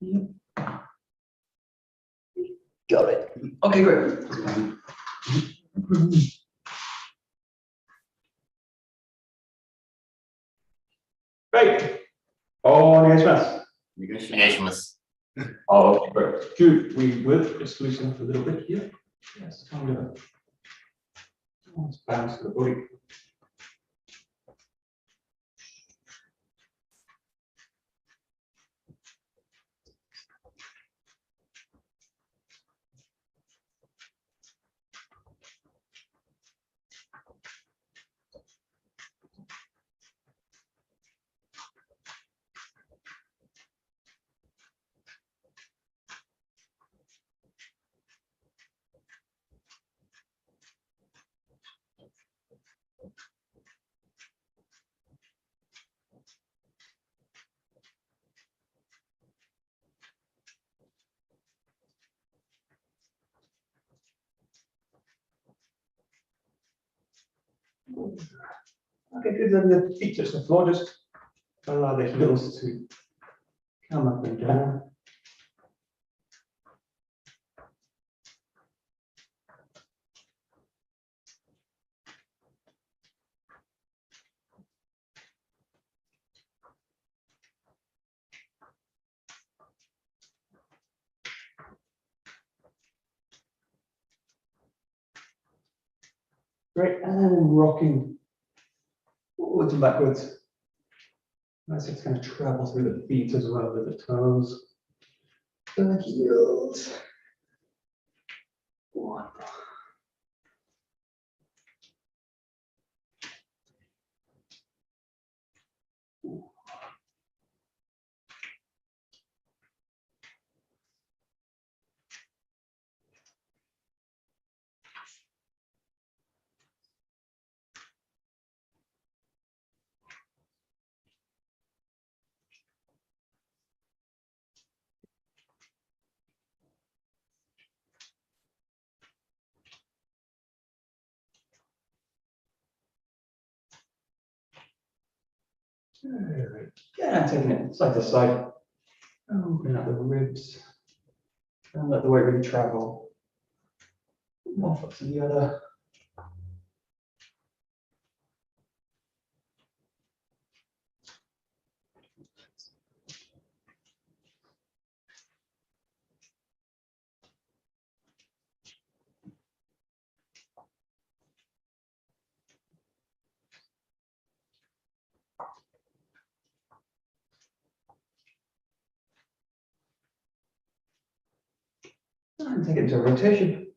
Yep. Got it. Okay, great. Great. お願いします。お願いします。Oh, okay, great. Dude, we would just loosen up a little bit here. Yes, kind of. Let's bounce to the body. Okay, good. Then the feet touch the floor. Just allow the heels to come up and down. Great, and then rocking forwards and backwards. Nice, it's going to travel through the feet as well with the toes, the heels. One. Yeah, taking it side to side. Open up the ribs. And let the weight really travel. One foot to the other. And take it into a rotation.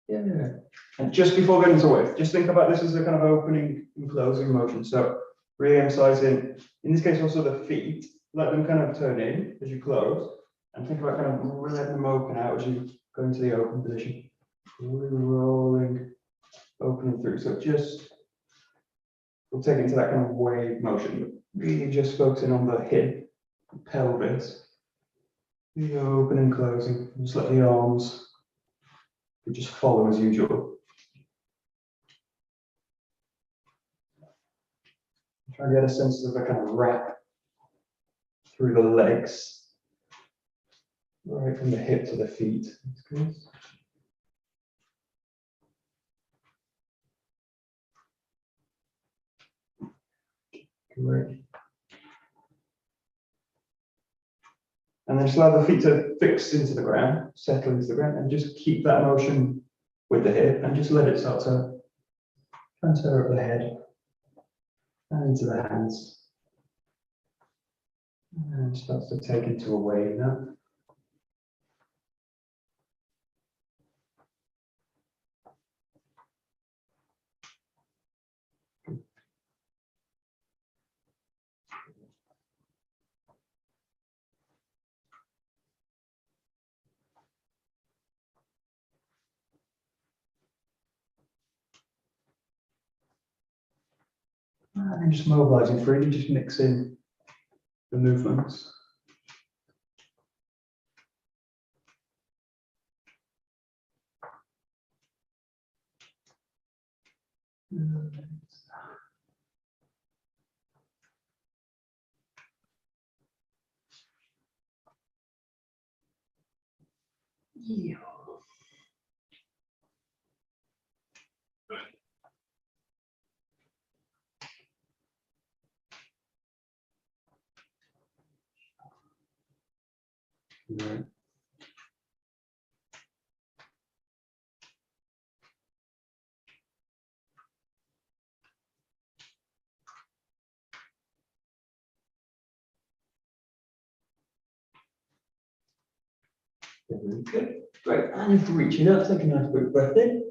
Yeah, and just before getting to width, just think about this as a kind of opening and closing motion. So really emphasizing, in this case, also the feet, let them kind of turn in as you close, and think about kind of letting them open out as you go into the open position. Really rolling, opening through. So just, we'll take it into that kind of wave motion, but really just focusing on the hip, pelvis, really open and closing. Just let the arms just follow as usual. Try and get a sense of a kind of wrap through the legs, right from the hip to the feet. That's good. Great. And then just allow the feet to fix into the ground, settle into the ground, and just keep that motion with the hip, and just let it start to transfer up the head and into the hands. And starts to take into a wave now. And then just mobilizing freely, just mixing the movements. Yeah. Right. Very good. Great. And if you're reaching up, take a nice big breath in.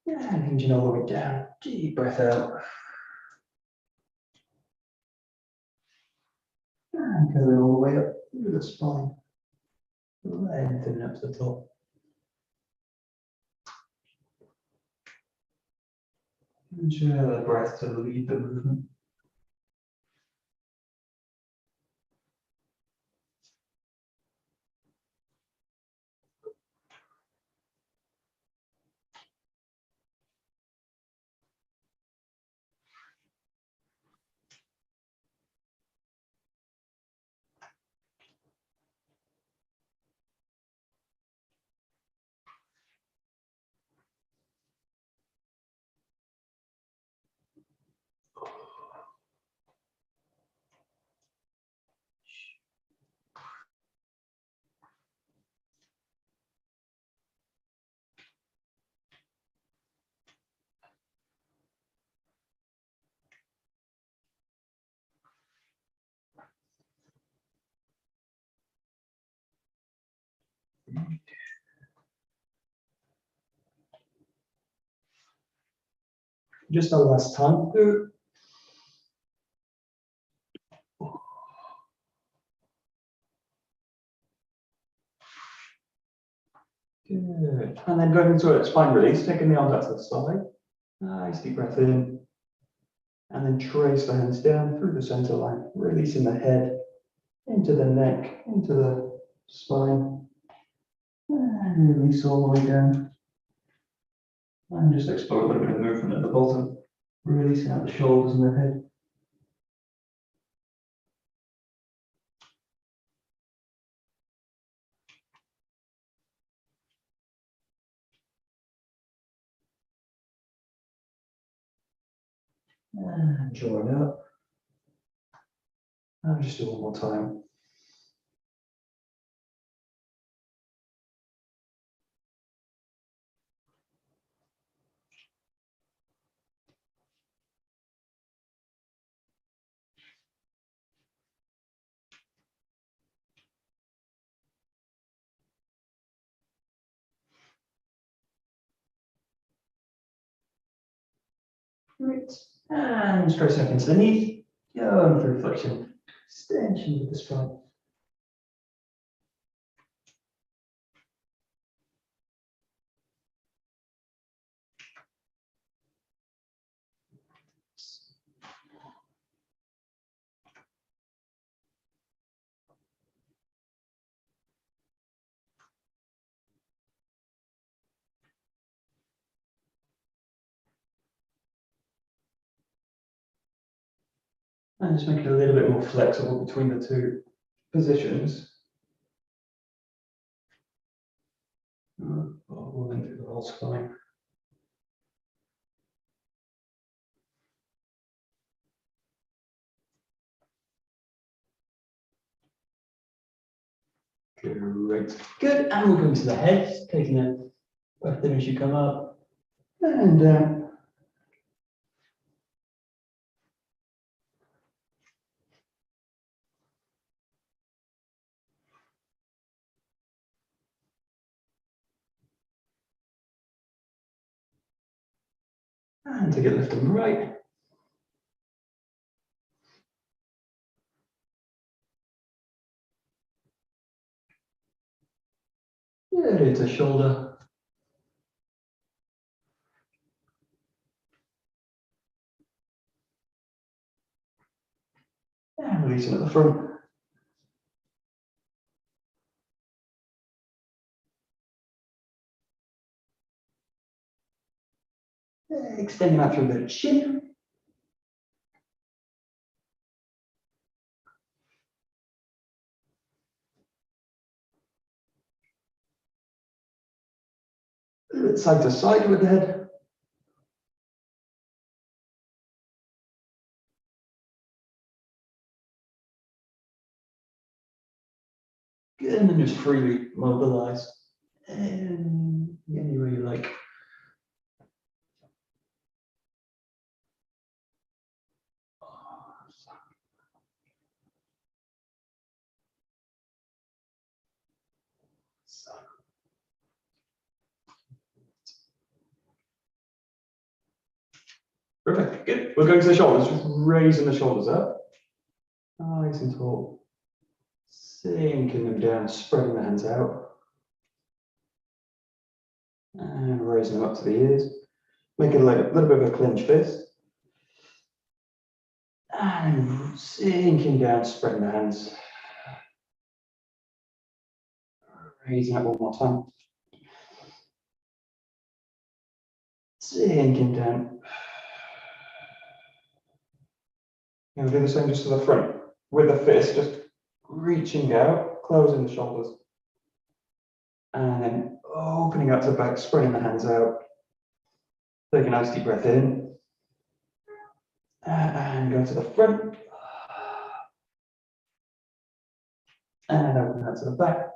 And hinging all the way down. Deep breath out. And going all the way up through the spine. Lengthening up to the top. Enjoy the breath to lead the movement. Just our last time. Good. And then going into a spine release, taking the arms out to the side. Nice deep breath in. And then trace the hands down through the center line, releasing the head into the neck, into the spine. And release all the way down. And just explore a little bit of movement at the bottom, releasing out the shoulders and the head. And join up. And just do one more time. Great. And tracing up into the knees. Going through flexion. Extension of the spine. And just make it a little bit more flexible between the two positions. We'll link through the whole spine. Great. Good. And we'll come to the head, taking a breath in as you come up and down. And take it left and right. Good, it's a shoulder. And releasing at the front. Extending out through the chin. A little bit side to side with the head. Good, and then just freely mobilize. And any way you like. Perfect, good. We're going to the shoulders, just raising the shoulders up. Nice and tall. Sinking them down, spreading the hands out. And raising them up to the ears. Making a little bit of a clenched fist. And sinking down, spreading the hands. Raising up one more time. Sinking down. And we'll do the same just to the front. With the fist, just reaching out, closing the shoulders. And then opening out to the back, spreading the hands out. Take a nice deep breath in. And go to the front. And open out to the back.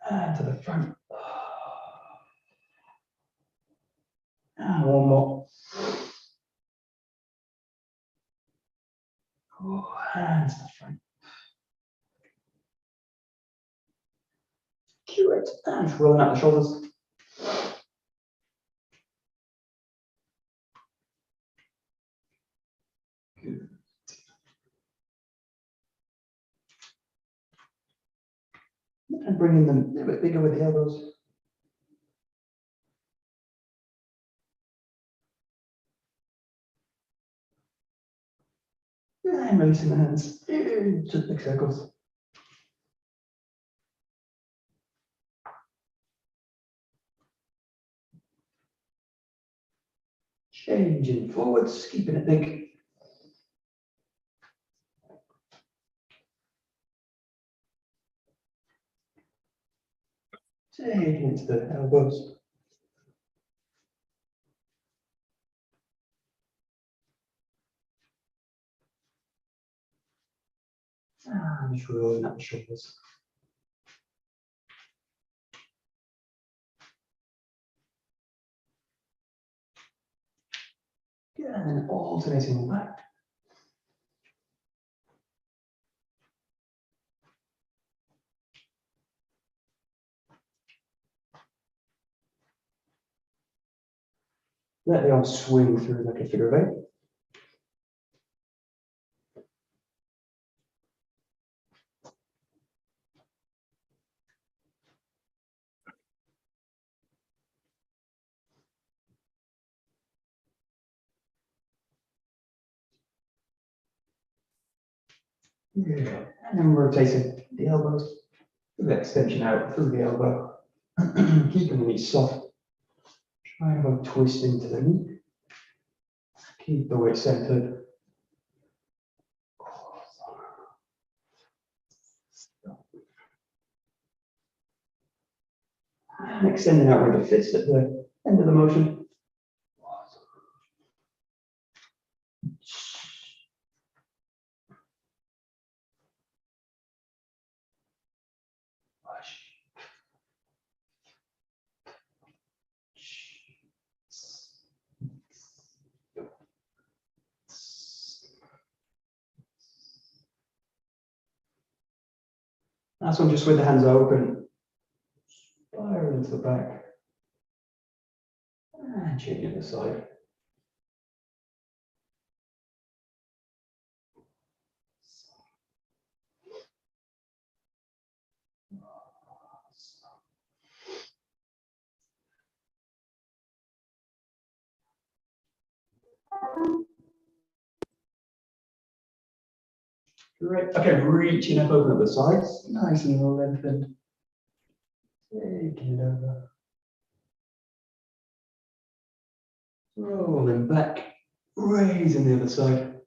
And to the front. And one more. And to the front. Good. And rolling out the shoulders. Good. And bringing them a little bit bigger with the elbows. And releasing the hands. Just big circles. Changing forwards, keeping it big. Taking it to the elbows. And just rolling up the shoulders. Good, and then alternating back. Let the arms swing through like a figure of eight. Yeah. And then rotating the elbows. The extension out through the elbow. Keeping the knee soft. Try and go twist into the knee. Keep the weight centered. And extending out with the fist at the end of the motion. Last one, just with the hands open. Spiral into the back. And change the other side. Great. Okay, reaching up, open up the sides, nice and lengthened. Taking it over. Rolling back, raising the other side.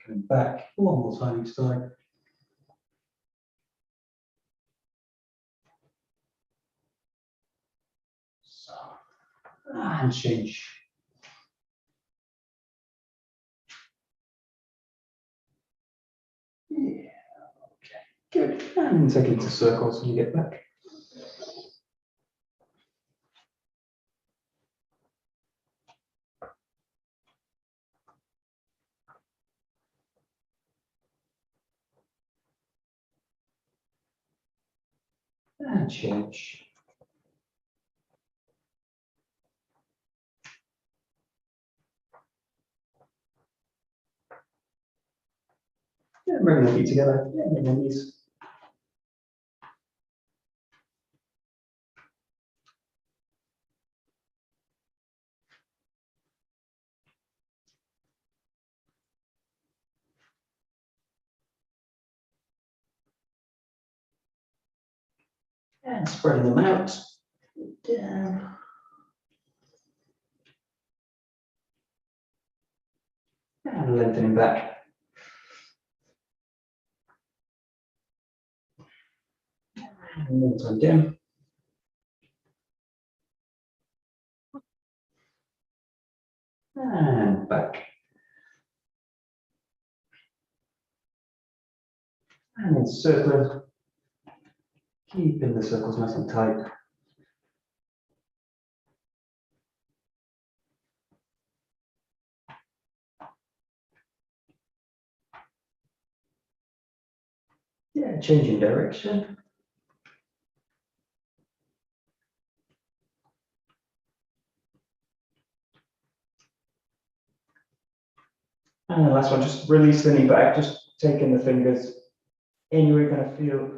Coming back, one more time each side. So, and change. Yeah, okay, good. And take it into circles when you get back. And change. Yeah, bring the feet together. Yeah, bring the knees. And spreading them out. Down. And lengthening back. And one time down. And back. And then circling. Keeping the circles nice and tight. Yeah, changing direction. And the last one, just release the knee back, just taking the fingers anywhere you're going to feel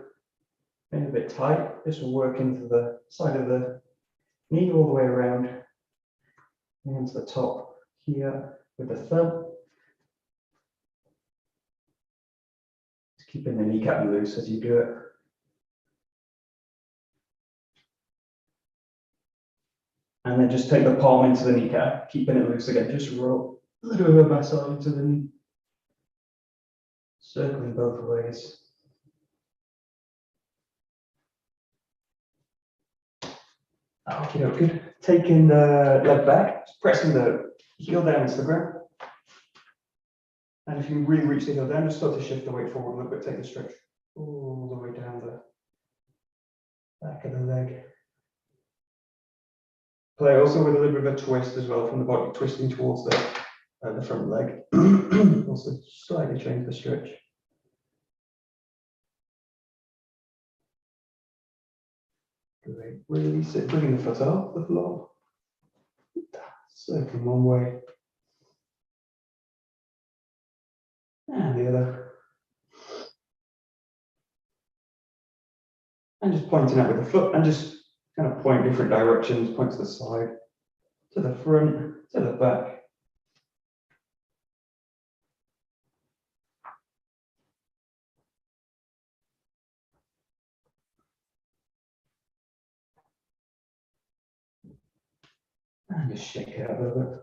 maybe a bit tight. Just work into the side of the knee all the way around and into the top here with the thumb. Just keeping the kneecap loose as you do it. And then just take the palm into the kneecap, keeping it loose again. Just roll a little bit of massage into the knee. Circling both ways. Okay, good. Taking the leg back, pressing the heel down into the ground. And if you really reach the heel down, just start to shift the weight forward a little bit, take the stretch all the way down the back of the leg. Play also with a little bit of a twist as well from the body, twisting towards the front leg. Also slightly change the stretch. Great. Release it, bringing the foot off the floor. Circling one way. And the other. And just pointing out with the foot and just kind of point different directions, point to the side, to the front, to the back. And just shake it out a little bit.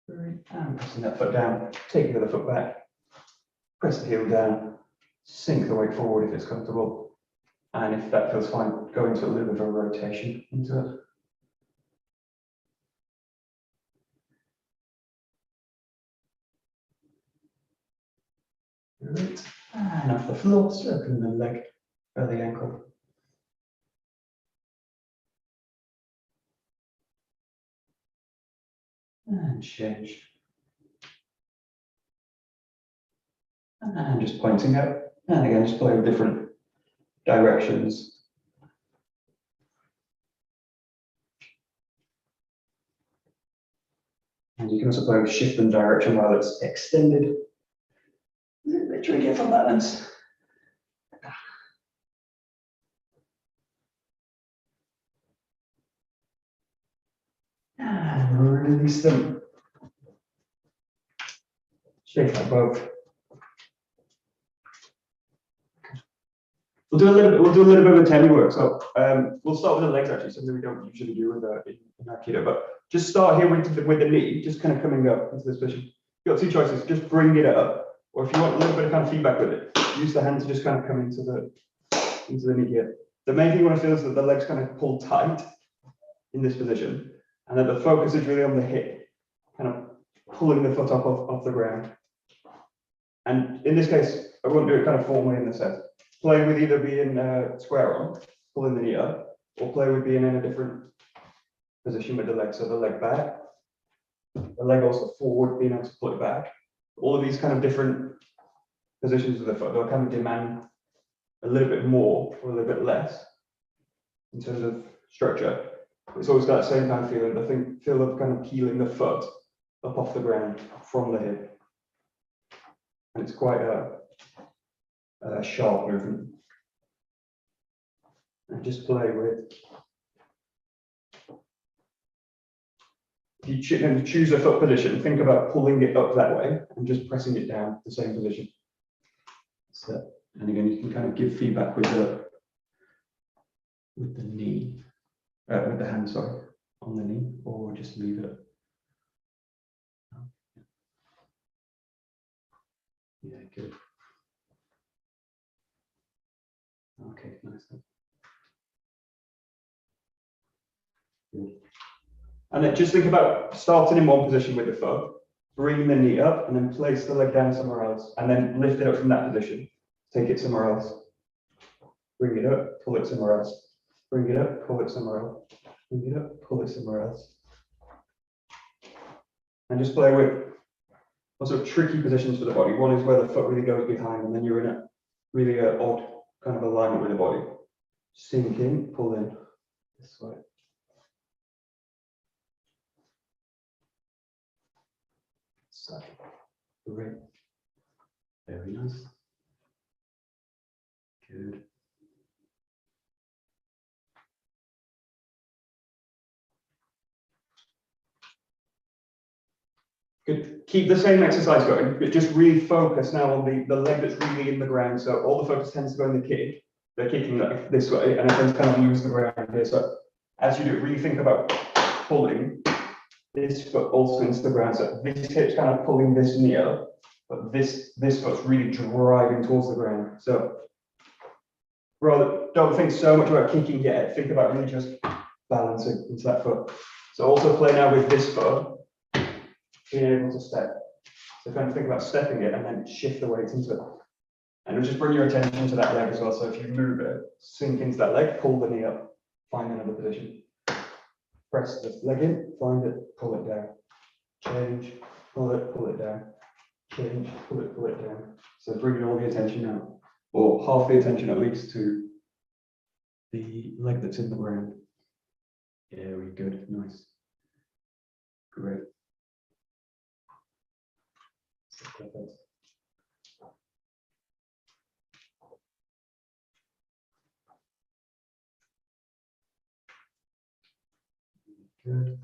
Great. And pressing that foot down, taking the other foot back, press the heel down, sink the weight forward if it's comfortable. And if that feels fine, go into a little bit of a rotation into it. Great. And off the floor, circling the leg or the ankle. And change. And just pointing out. And again, just play with different directions. And you can also play with shift and direction while it's extended. A little bit tricky for balance. And release them. Shake that both. We'll do a little bit of attending work. So we'll start with the legs actually, something we don't usually do with in Aikido, but just start here with the knee, just kind of coming up into this position. You've got two choices, just bring it up, or if you want a little bit of kind of feedback with it, use the hand to just kind of come into the knee here. The main thing you want to feel is that the legs kind of pull tight in this position, and that the focus is really on the hip, kind of pulling the foot up off the ground. And in this case, I won't do it kind of formally in the set. Play with either being square on, pulling the knee up, or play with being in a different position with the leg. So the leg back, the leg also forward, being able to pull it back. All of these kind of different positions of the foot, they'll kind of demand a little bit more or a little bit less in terms of structure. It's always got that same kind of feeling. The feel of kind of peeling the foot up off the ground from the hip. And it's quite a sharp movement. And just play with. If you choose a foot position, think about pulling it up that way and just pressing it down the same position. So, and again, you can kind of give feedback with the knee, with the hand, sorry, on the knee, or just leave it. Yeah, good. Okay, nice. Good. And then just think about starting in one position with the foot, bring the knee up, and then place the leg down somewhere else, and then lift it up from that position. Take it somewhere else. Bring it up, pull it somewhere else. Bring it up, pull it somewhere else. Bring it up, pull it somewhere else. And just play with also tricky positions for the body. One is where the foot really goes behind, and then you're in a really odd kind of alignment with the body. Sink in, pull in this way. So, great. Very nice. Good. Good. Keep the same exercise going, but just really focus now on the leg that's really in the ground. So all the focus tends to go in the kick. They're kicking like this way, and it tends to kind of lose the ground here. So as you do it, really think about pulling this foot also into the ground. So this hip's kind of pulling this knee up, but this foot's really driving towards the ground. So rather, don't think so much about kicking yet. Think about really just balancing into that foot. So also play now with this foot, being able to step. So kind of think about stepping it and then shift the weight into it. And just bring your attention to that leg as well. So if you move it, sink into that leg, pull the knee up, find another position. Press the leg in, find it, pull it down. Change, pull it down. Change, pull it down. So bringing all the attention now, or half the attention at least, to the leg that's in the ground. Yeah, very good, nice. Great. Perfect. Good.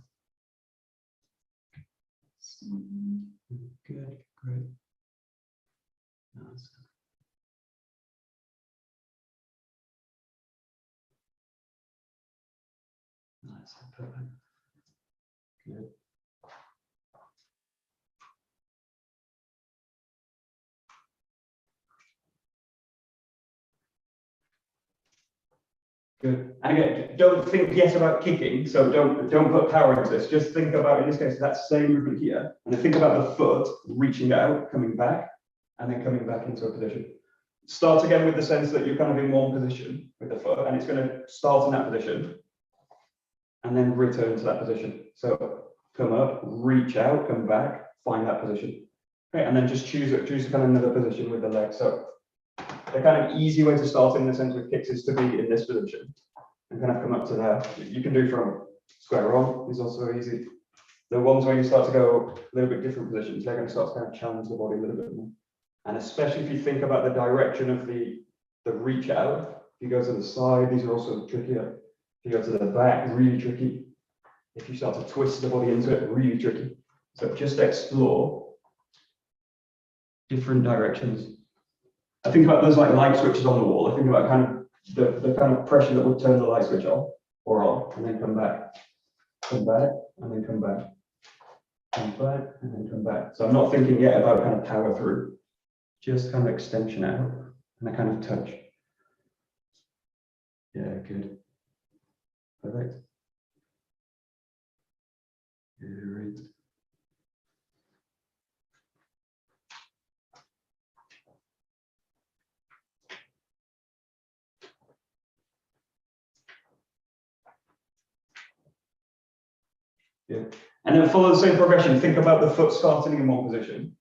Good, great. Nice. Nice, perfect. Good. Good. And again, don't think yet about kicking, so don't put power into this. Just think about, in this case, that same movement here, and then think about the foot reaching out, coming back, and then coming back into a position. Start again with the sense that you're kind of in one position with the foot, and it's going to start in that position, and then return to that position. So come up, reach out, come back, find that position. Okay, and then just choose kind of another position with the leg. So the kind of easy way to start in the sense with kicks is to be in this position and kind of come up to there. You can do from square on, is also easy. The ones where you start to go a little bit different positions, they're going to start to kind of challenge the body a little bit more. And especially if you think about the direction of the reach out, if you go to the side, these are also trickier. If you go to the back, really tricky. If you start to twist the body into it, really tricky. So just explore different directions. I think about those like light switches on the wall. I think about kind of the kind of pressure that would turn the light switch on or on, and then come back, and then come back, and then come back. So I'm not thinking yet about kind of power through, just kind of extension out and a kind of touch. Yeah, good. Perfect. Great. Good. And then follow the same progression. Think about the foot starting in one position,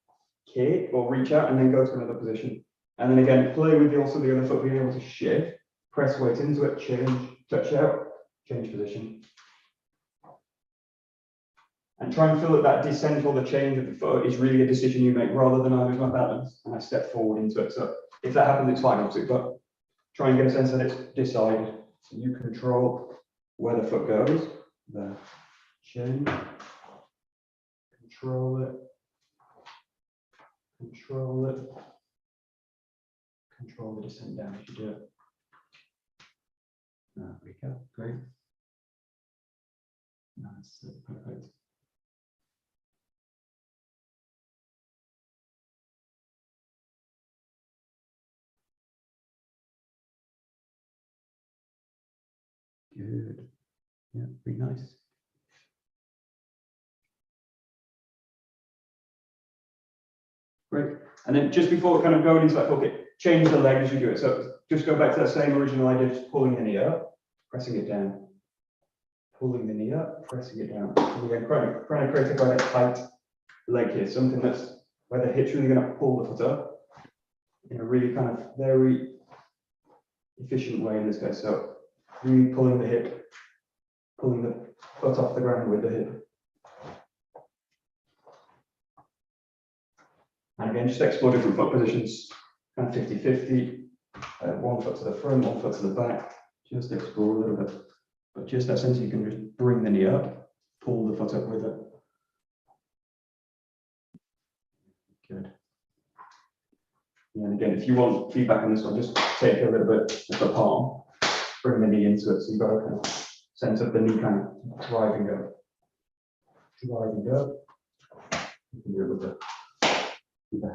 kick or reach out, and then go to another position. And then again, play with also the other foot being able to shift, press weight into it, change, touch out, change position. And try and feel that that descent or the change of the foot is really a decision you make rather than I lose my balance and I step forward into it. So if that happens, it's fine, obviously, but try and get a sense that it's decided. So you control where the foot goes, there, change, control it, control it, control the descent down as you do it. There we go, great. That's perfect. Good. Yeah, pretty nice. Great. And then just before kind of going into that full kick, change the leg as you do it. So just go back to that same original idea, just pulling the knee up, pressing it down, pulling the knee up, pressing it down. And again, trying to create a kind of tight leg here, something that's where the hip's really going to pull the foot up in a really kind of very efficient way in this case. So really pulling the hip, pulling the foot off the ground with the hip. And again, just explore different foot positions, kind of 50-50, one foot to the front, one foot to the back, just explore a little bit. But just that sense you can just bring the knee up, pull the foot up with it. Good. And again, if you want feedback on this one, just take a little bit of the palm, bring the knee into it. So you've got a kind of sense of the knee kind of driving up. Driving up. You can do it with the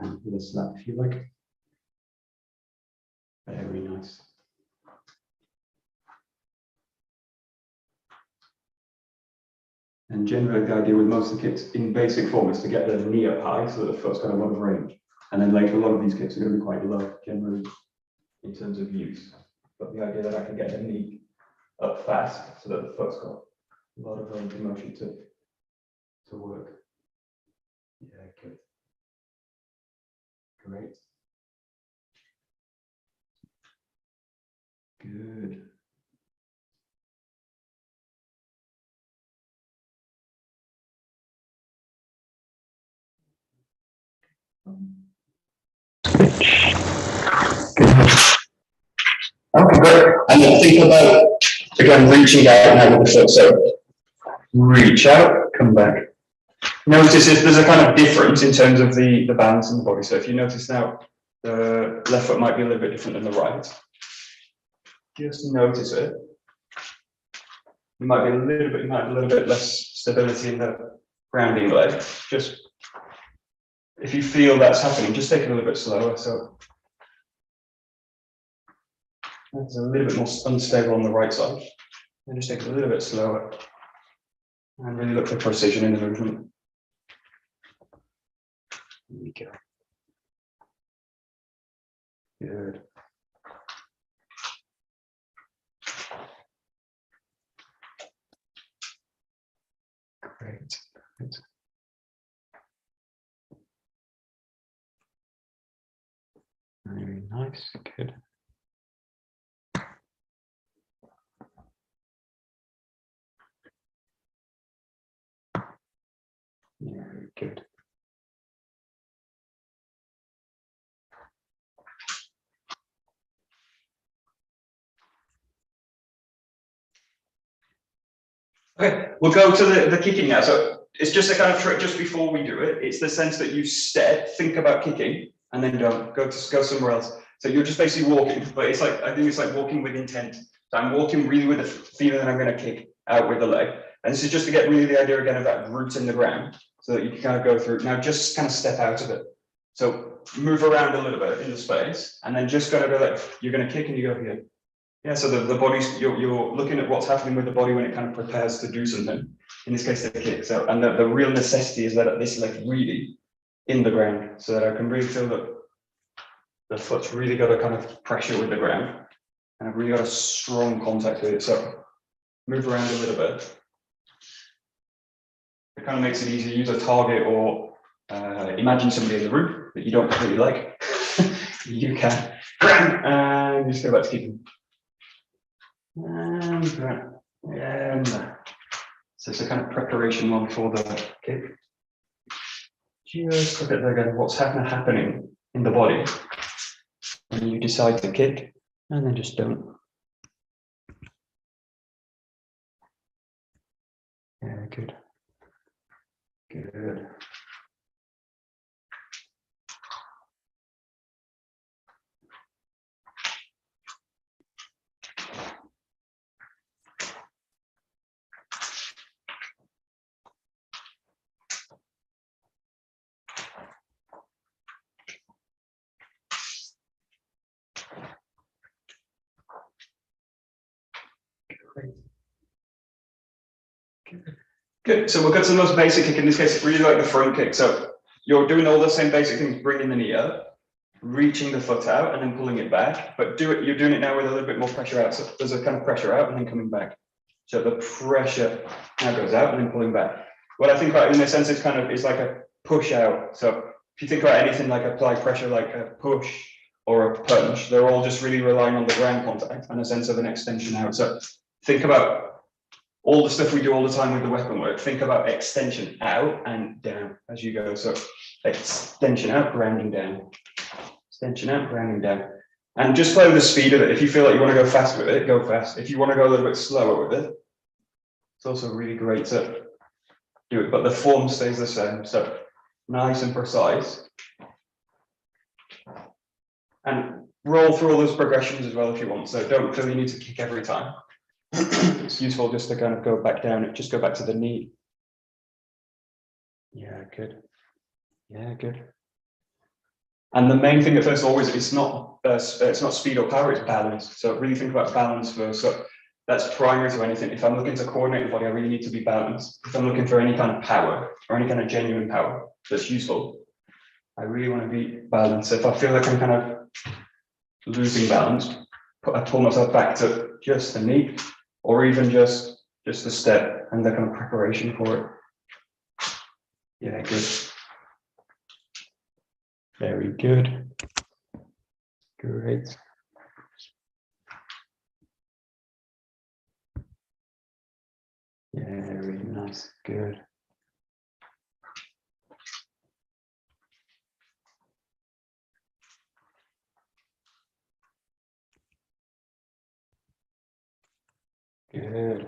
hand, with a slap if you like. Very nice. And generally the idea with most of the kicks in basic form is to get the knee up high so that the foot's got a lot of range. And then later a lot of these kicks are going to be quite low generally in terms of use. But the idea that I can get the knee up fast so that the foot's got a lot of range of motion to work. Yeah, good. Great. Good. Okay, great. And then think about, again, reaching out now with the foot. So reach out, come back. Notice if there's a kind of difference in terms of the balance in the body. So if you notice now, the left foot might be a little bit different than the right. Just notice it. You might have a little bit less stability in the grounding leg. Just if you feel that's happening, just take it a little bit slower. So it's a little bit more unstable on the right side. And just take it a little bit slower. And really look for precision in the movement. There we go. Good. Great. Good. Very nice, good. Very good. Okay, we'll go to the kicking now. So it's just a kind of trick just before we do it. It's the sense that you step, think about kicking, and then don't go somewhere else. So you're just basically walking, but it's like, I think it's like walking with intent. So I'm walking really with the feeling that I'm going to kick out with the leg. And this is just to get really the idea again of that root in the ground, so that you can kind of go through. Now just kind of step out of it. So move around a little bit in the space, and then just going to go like, you're going to kick and you go here. Yeah, so the body's, you're looking at what's happening with the body when it kind of prepares to do something. In this case, the kick. So, and the real necessity is that this leg really in the ground, so that I can really feel that the foot's really got a kind of pressure with the ground, and I've really got a strong contact with it. So move around a little bit. It kind of makes it easy. Use a target, or imagine somebody in the room that you don't really like. You can, and just go back to kicking. And so it's a kind of preparation one for the kick. Just look at again what's happening in the body when you decide to kick, and then just don't. Yeah, good. Good. Good. So we'll get to the most basic kick. In this case, really like the front kick. So you're doing all the same basic things, bringing the knee up, reaching the foot out, and then pulling it back. But you're doing it now with a little bit more pressure out. So there's a kind of pressure out and then coming back. So the pressure now goes out and then pulling back. What I think about in a sense is kind of is like a push out. So if you think about anything like applied pressure, like a push or a punch, they're all just really relying on the ground contact and a sense of an extension out. So think about all the stuff we do all the time with the weapon work. Think about extension out and down as you go. So extension out, grounding down. Extension out, grounding down. And just play with the speed of it. If you feel like you want to go fast with it, go fast. If you want to go a little bit slower with it, it's also really great to do it. But the form stays the same. So nice and precise. And roll through all those progressions as well if you want. So don't feel you need to kick every time. It's useful just to kind of go back down, just go back to the knee. Yeah, good. Yeah, good. And the main thing at first always, it's not speed or power, it's balance. So really think about balance first. So that's primary to anything. If I'm looking to coordinate the body, I really need to be balanced. If I'm looking for any kind of power or any kind of genuine power that's useful, I really want to be balanced. So if I feel like I'm kind of losing balance, I pull myself back to just the knee, or even just the step and the kind of preparation for it. Yeah, good. Very good. Great. Yeah, very nice. Good. Good.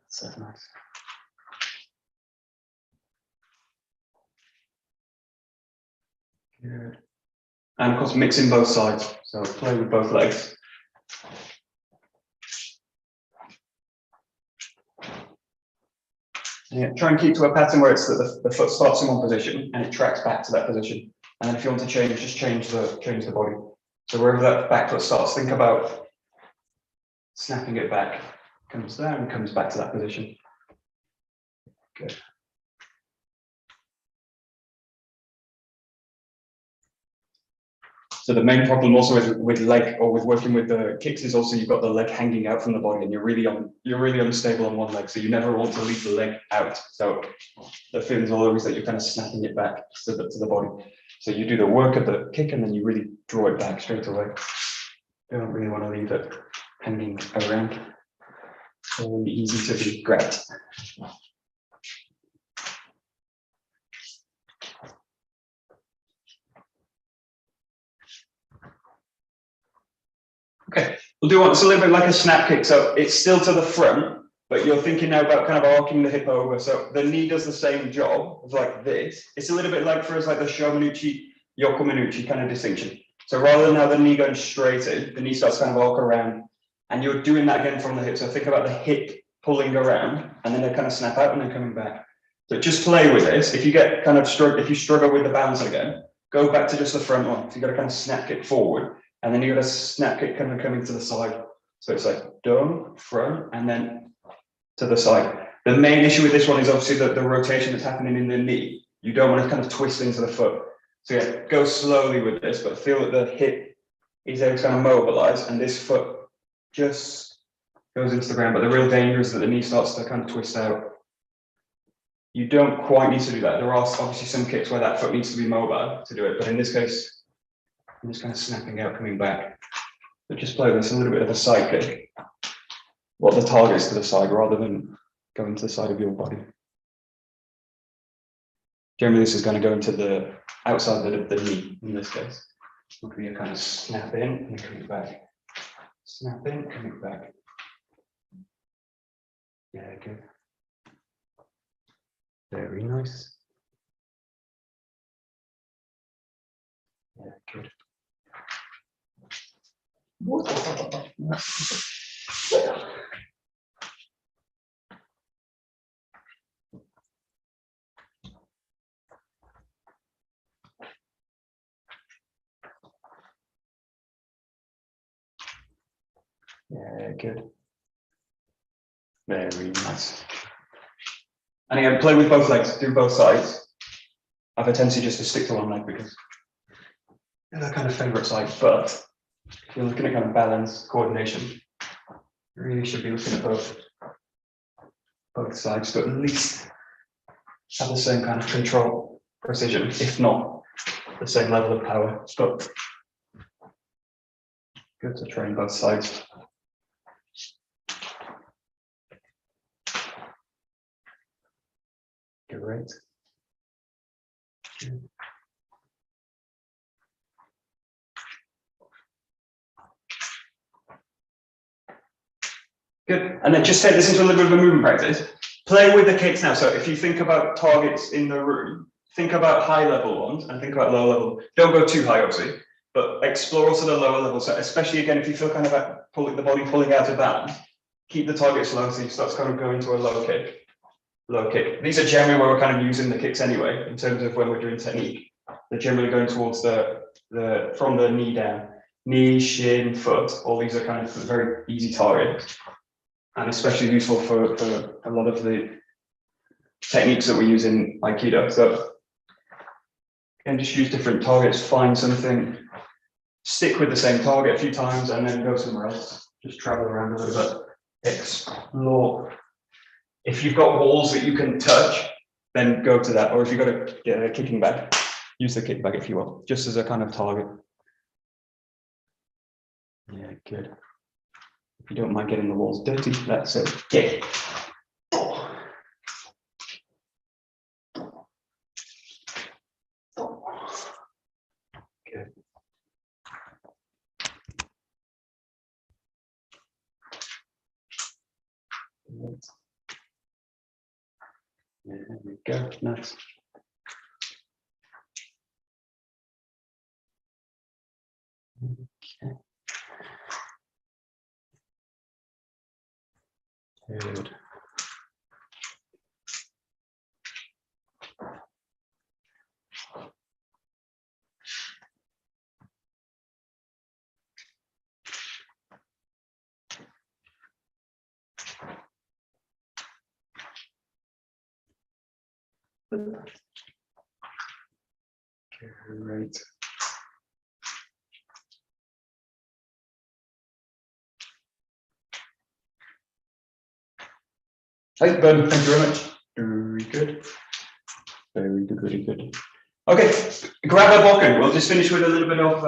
So nice. Good. And of course, mixing both sides. So play with both legs. Yeah, try and keep to a pattern where it's that the foot starts in one position and it tracks back to that position. And then if you want to change, just change the body. So wherever that back foot starts, think about snapping it back. Comes down and comes back to that position. Good. So the main problem also with leg or with working with the kicks is also you've got the leg hanging out from the body and you're really unstable on one leg. So you never want to leave the leg out. So the feeling's always that you're kind of snapping it back to the body. So you do the work of the kick and then you really draw it back straight away. You don't really want to leave it hanging around. So easy to be grabbed. Okay, we'll do one. It's a little bit like a snap kick. So it's still to the front, but you're thinking now about kind of arcing the hip over. So the knee does the same job as like this. It's a little bit like for us, like the 𝘱𝘭𝘢𝘵𝘦𝘥, 𝘭𝘪𝘠𝘡 kind of distinction. So rather than now the knee going straight in, the knee starts kind of arc around, and you're doing that again from the hip. So think about the hip pulling around, and then they kind of snap out and then coming back. So just play with this. If you get kind of if you struggle with the balance again, go back to just the front one. So you got to kind of snap kick forward. And then you got a snap kick kind of coming to the side. So it's like down, front, and then to the side. The main issue with this one is obviously the rotation that's happening in the knee. You don't want to kind of twist into the foot. So yeah, go slowly with this, but feel that the hip is able to kind of mobilize and this foot just goes into the ground. But the real danger is that the knee starts to kind of twist out. You don't quite need to do that. There are obviously some kicks where that foot needs to be mobile to do it, but in this case, I'm just kind of snapping out, coming back. But just play this a little bit of a side kick. What the target is to the side rather than going to the side of your body. Generally, this is going to go into the outside of the knee in this case. Look, you kind of snap in and coming back. Snap in, coming back. Yeah, good. Very nice. Yeah, good. Yeah, good. Very nice. And again, play with both legs, do both sides. I have a tendency just to stick to one leg because they're kind of favorite side, but if you're looking at kind of balance, coordination, you really should be looking at both sides to at least have the same kind of control, precision, if not the same level of power. But good to train both sides. Great. Good. And then just take this into a little bit of a movement practice. Play with the kicks now. So if you think about targets in the room, think about high level ones and think about low level. Don't go too high, obviously, but explore also the lower level. So especially again, if you feel kind of like the body pulling out of balance, keep the target slow so you start to kind of go into a low kick. Low kick. These are generally where we're kind of using the kicks anyway, in terms of when we're doing technique. They're generally going towards from the knee down. Knee, shin, foot, all these are kind of very easy targets. And especially useful for a lot of the techniques that we use in Aikido. So again, just use different targets, find something, stick with the same target a few times and then go somewhere else. Just travel around a little bit, explore. If you've got walls that you can touch, then go to that. Or if you've got a kicking bag, use the kick bag if you will, just as a kind of target. Yeah, good. If you don't mind getting the walls dirty, that's okay. Good. There we go. Nice. Okay. Good. Great. Thanks, Ben. Thank you very much. Very good. Very good, very good. Okay, grab a bokken. We'll just finish with a little bit of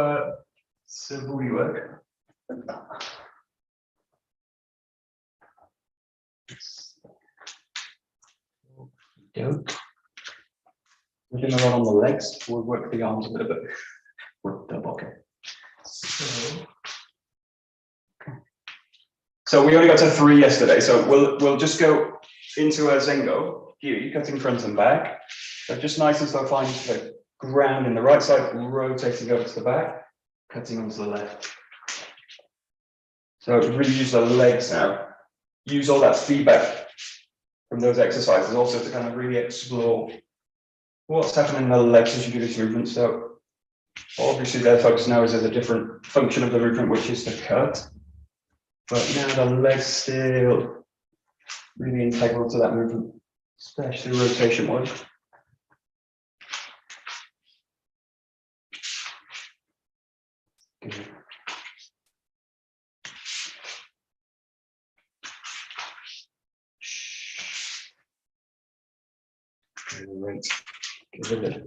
𝘮𝑒𝑖𝑡𝑒 work. We're doing a lot on the legs. We'll work the arms a little bit with the bokken. So we only got to 3 yesterday, so we'll just go into a zengo. Here, cutting front and back. So just nice and slow, finding the ground in the right side, rotating over to the back, cutting onto the left. So really use the legs now. Use all that feedback from those exercises also to kind of really explore what's happening in the legs as you do this movement. So obviously their focus now is as a different function of the movement, which is the cut. But now the legs still really integral to that movement, especially rotation work. Good. Great. Good.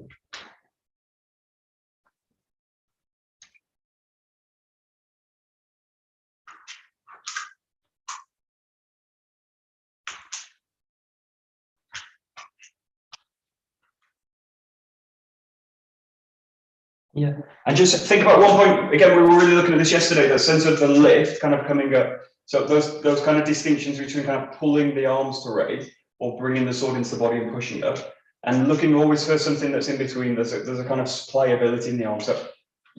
Yeah, and just think about one point, again, we were really looking at this yesterday, the sense of the lift kind of coming up. So those kind of distinctions between kind of pulling the arms to raise or bringing the sword into the body and pushing up, and looking always for something that's in between. There's a kind of pliability in the arms. So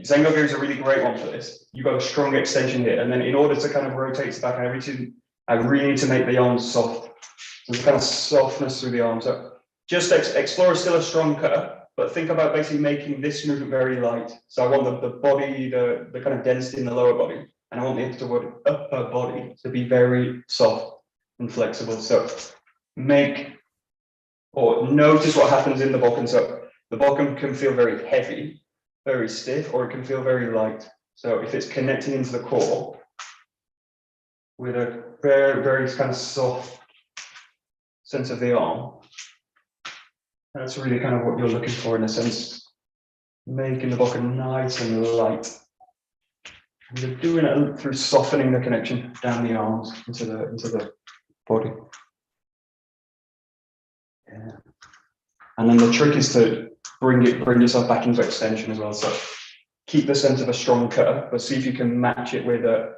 zengo is a really great one for this. You've got a strong extension here, and then in order to kind of rotate it back, I really need to make the arms soft. So there's kind of softness through the arms. So just explore still a strong cut. But think about basically making this movement very light. So I want the body, the kind of density in the lower body, and I want the upper body to be very soft and flexible. So notice what happens in the bokken. So the bokken can feel very heavy, very stiff, or it can feel very light. So if it's connecting into the core with a very, very kind of soft sense of the arm, that's really kind of what you're looking for in a sense, making the bokken nice and light. And you're doing it through softening the connection down the arms into the body. Yeah. And then the trick is to bring yourself back into extension as well. So keep the sense of a strong cut, but see if you can match it with a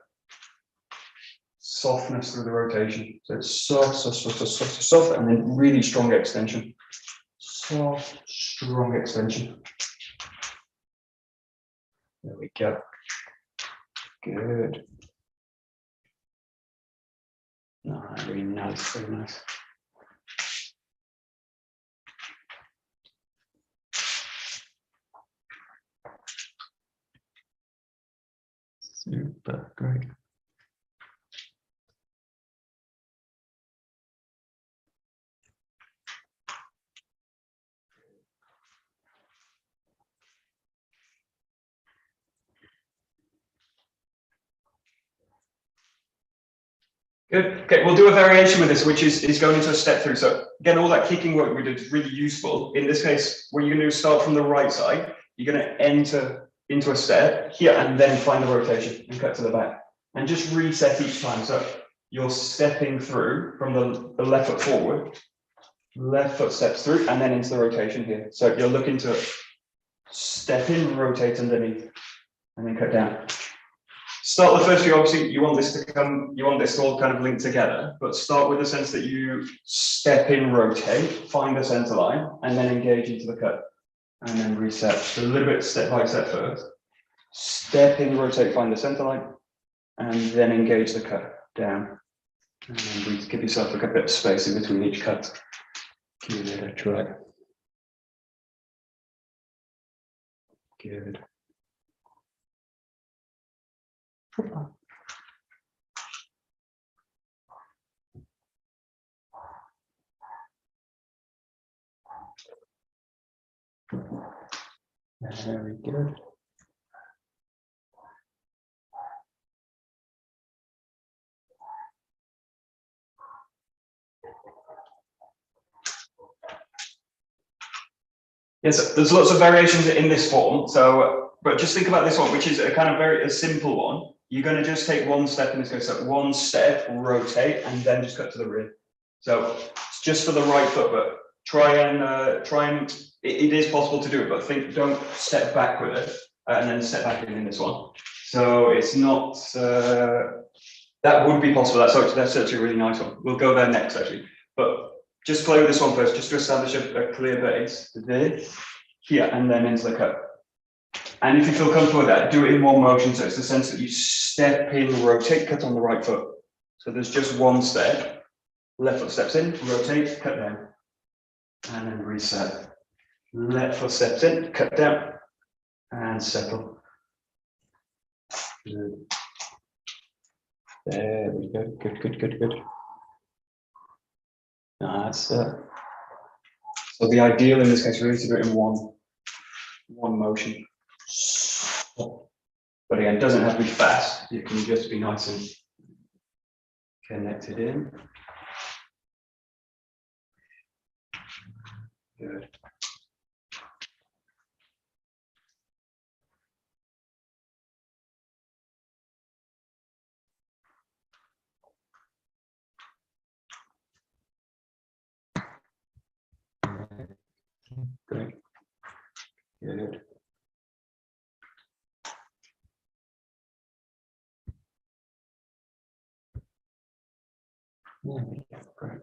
softness through the rotation. So it's soft, soft, soft, soft, soft, and then really strong extension. Soft, strong extension. There we go. Good. Very nice, very nice. Super, great. Good. Okay, we'll do a variation with this, which is going into a step through. So again, all that kicking work we did is really useful. In this case, what you're going to do is start from the right side. You're going to enter into a step here and then find the rotation and cut to the back. And just reset each time. So you're stepping through from the left foot forward, left foot steps through, and then into the rotation here. So you're looking to step in, rotate underneath, and then cut down. Start the first few, obviously, you want this to all kind of link together, but start with the sense that you step in, rotate, find the center line, and then engage into the cut, and then reset. So a little bit step by step first. Step in, rotate, find the center line, and then engage the cut down. And then give yourself like a bit of space in between each cut. Give it a try. Good. Very good. Yes, there's lots of variations in this form. So, but just think about this one, which is a kind of a simple one. You're going to just take one step in this case. So one step, rotate, and then just cut to the rear. So it's just for the right foot, but try and it is possible to do it, but don't step back with it and then step back in this one. So it's not that would be possible. That's actually a really nice one. We'll go there next actually, but just play with this one first, just to establish a clear base. There, here, and then into the cut. And if you feel comfortable with that, do it in one motion. So it's the sense that you step in, rotate, cut on the right foot. So there's just one step. Left foot steps in, rotate, cut down, and then reset. Left foot steps in, cut down, and settle. Good. There we go. Good. That's so the ideal in this case really is to do it in one motion. But again, it doesn't have to be fast. It can just be nice and connected in. Good. Great. Good. Great.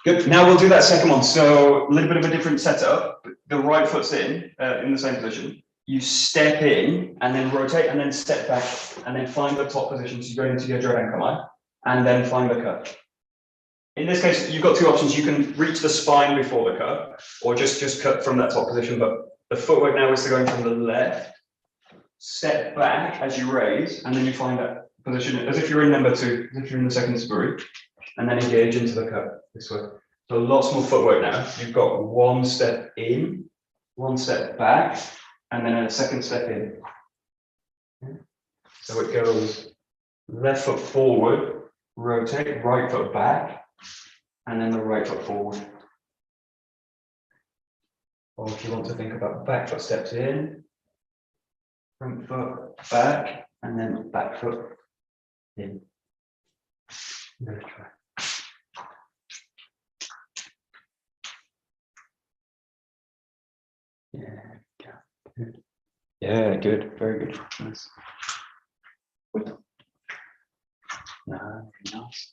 Good. Now we'll do that second one. So a little bit of a different setup. The right foot's in the same position. You step in and then rotate and then step back and then find the top position. So you go into your 𝘨𝘠𝗪𝗪 and then find the cut. In this case, you've got two options. You can reach the spine before the cut, or just cut from that top position. But the footwork now is to go from the left, step back as you raise, and then you find that position as if you're in number two, as if you're in the second 𝗧𝗪𝗏, and then engage into the cut this way. So lots more footwork now. You've got one step in, one step back, and then a second step in. So it goes left foot forward, rotate, right foot back, and then the right foot forward. Or if you want to think about back foot steps in, front foot back, and then back foot in. Let's try. Good. Yeah, good, very good. Nice. Good. No, very nice.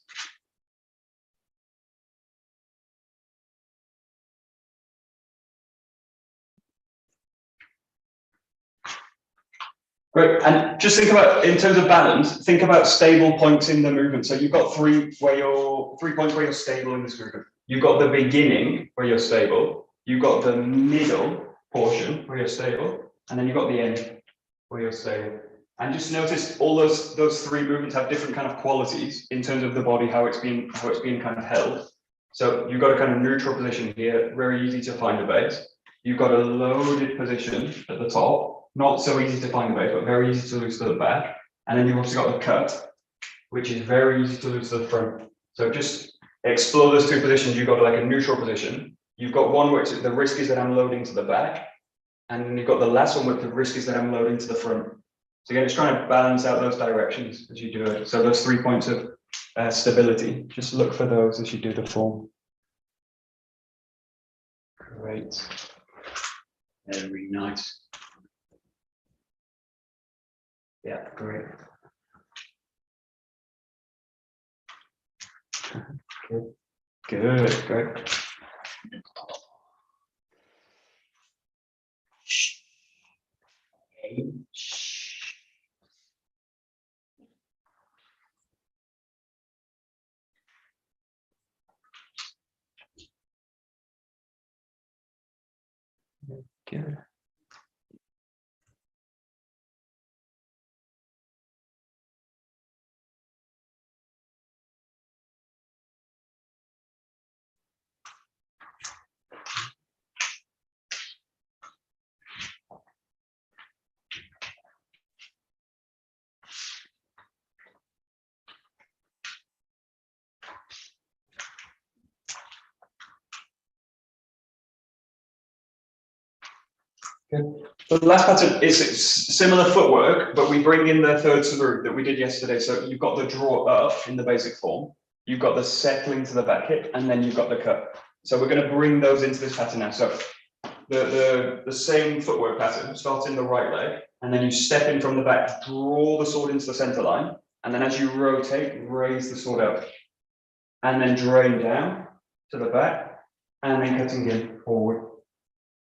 Great, and just think about, in terms of balance, think about stable points in the movement. So you've got three points where you're stable in this movement. You've got the beginning where you're stable, you've got the middle portion where you're stable, and then you've got the end where you're stable. And just notice all those three movements have different kind of qualities in terms of the body, how it's being kind of held. So you've got a kind of neutral position here, very easy to find the base. You've got a loaded position at the top. Not so easy to find the base, but very easy to lose to the back. And then you've also got the cut, which is very easy to lose to the front. So just explore those two positions. You've got like a neutral position. You've got one where the risk is that I'm loading to the back. And then you've got the last one where the risk is that I'm loading to the front. So again, just trying to balance out those directions as you do it. So those 3 points of stability, just look for those as you do the form. Great. Very nice. Yeah, great. Good, great. Good. Good. The last pattern is similar footwork, but we bring in the 𝘧𝗔𝗞𝗜𝗠𝗠🬡 that we did yesterday. So you've got the draw up in the basic form, you've got the settling to the back hip, and then you've got the cut. So we're going to bring those into this pattern now. So the same footwork pattern starts in the right leg, and then you step in from the back, draw the sword into the center line, and then as you rotate, raise the sword up, and then drain down to the back, and then cutting in forward.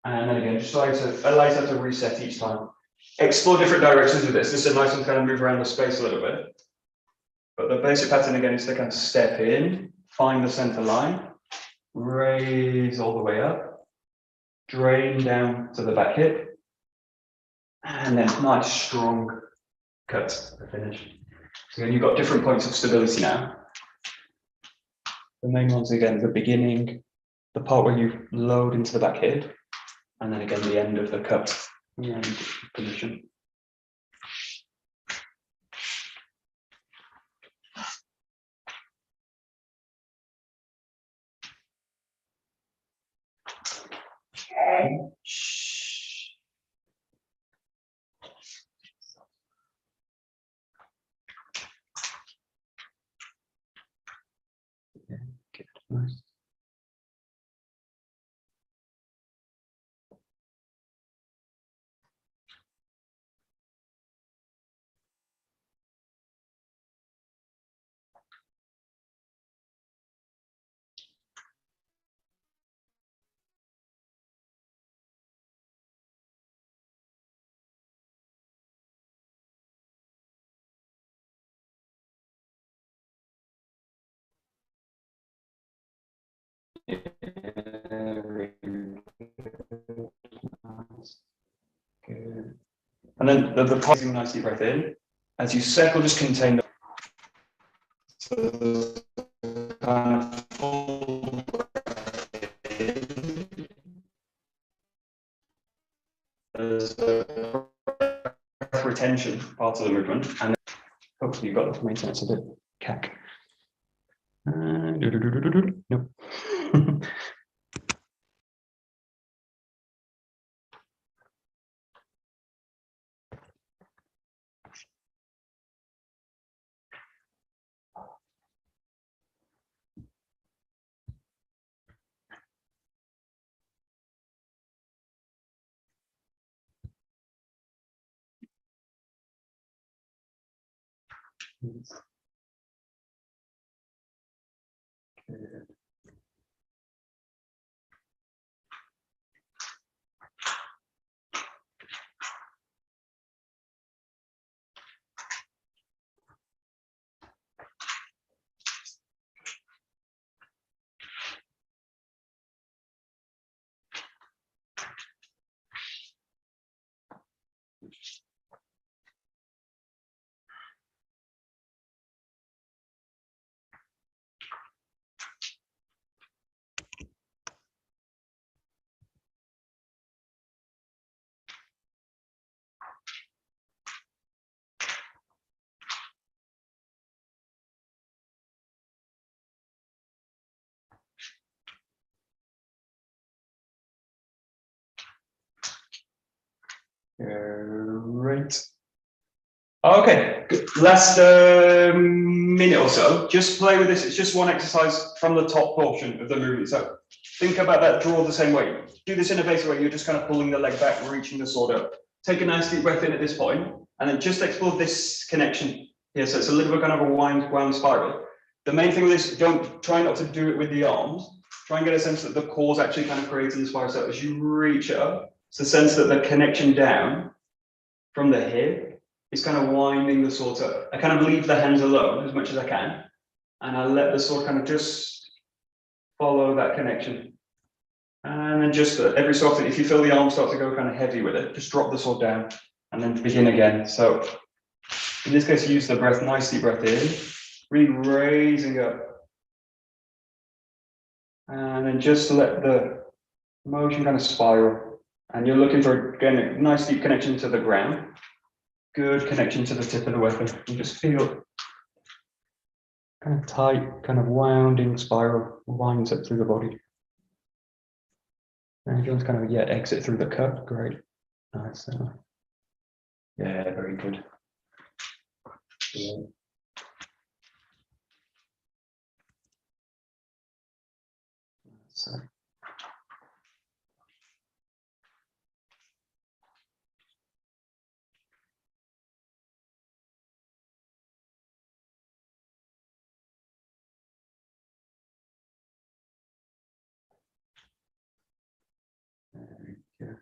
And then again, just allow yourself to reset each time. Explore different directions with this. This is a nice one to kind of move around the space a little bit. But the basic pattern again is to kind of step in, find the center line, raise all the way up, drain down to the back hip, and then nice strong cut to finish. So again, you've got different points of stability now. The main ones again, the beginning, the part where you load into the back hip, and then again the end of the cut and position. Good, nice. Good. And then the pausing nicely breath in. As you circle, just contain the kind of full breath in. There's the breath retention part of the movement, and hopefully you've got the maintenance of the cack. Nope. Good. Great. Okay, good. Last minute or so, just play with this. It's just one exercise from the top portion of the movement. So think about that draw the same way. Do this in a basic way. You're just kind of pulling the leg back, reaching the sword up. Take a nice deep breath in at this point, and then just explore this connection here. So it's a little bit kind of a wound spiral. The main thing with this, try not to do it with the arms. Try and get a sense that the core is actually kind of creating the spiral. So as you reach up, it's the sense that the connection down from the hip is kind of winding the sword up. I kind of leave the hands alone as much as I can, and I let the sword kind of just follow that connection. And then just every so often, if you feel the arm start to go kind of heavy with it, just drop the sword down and then begin again. So in this case, use the breath, nice deep breath in, really raising up. And then just let the motion kind of spiral. And you're looking for, again, a nice deep connection to the ground. Good connection to the tip of the weapon. You just feel kind of tight, kind of wounding spiral, winds up through the body. And if you want to kind of exit through the cut, great. Nice. Yeah, very good. Yeah. So. Very good.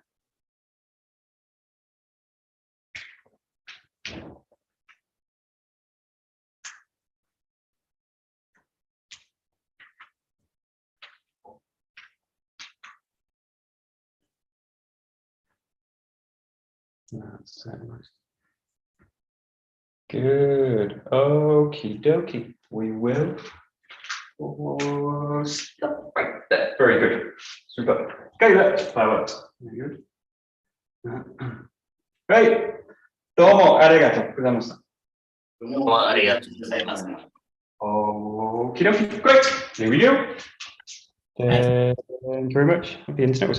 That's so nice. Good. Okie dokie. We will stop right there. Very good. Super. Okay, that works. Very good. Right. どうもありがとうございました。どうもありがとうございます。Okie dokie. Great. Here we go. Thank you very much. The internet was